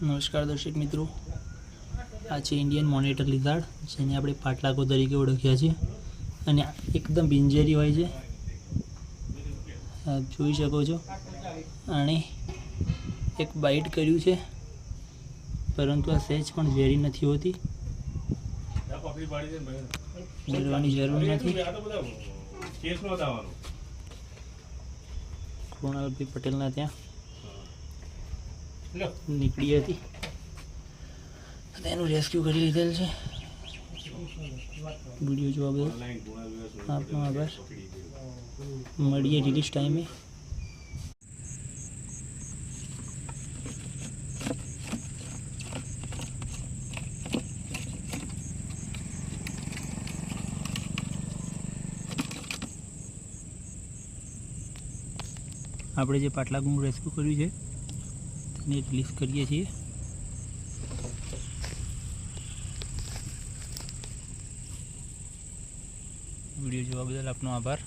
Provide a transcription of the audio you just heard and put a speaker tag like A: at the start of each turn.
A: નમસ્કાર દર્શક મિત્રો, આ છે ઇન્ડિયન મોનિટર લિઝાર્ડ, જેને આપણે પાટલાકો તરીકે ઓળખ્યા છીએ અને એકદમ બિનઝેરી હોય છે. આપ જોઈ શકો છો, આણે એક બાઇટ કર્યું છે, પરંતુ આ સહેજ પણ ઝેરી નથી હોતી. ડરવાની જરૂર નથી. કૃણાલભાઈ પટેલના ત્યાં નીકળી હતી, તેનું રેસ્ક્યુ કરી લીધેલ છે. વિડીયો જોવા બદલ આપનો આભાર. મળીએ રિલીઝ ટાઈમે. આપણે જે પાટલાકનું રેસ્ક્યુ કર્યું છે તેને રિલીઝ કરીએ છીએ. વિડીયો જોવા બદલ આપનો આભાર.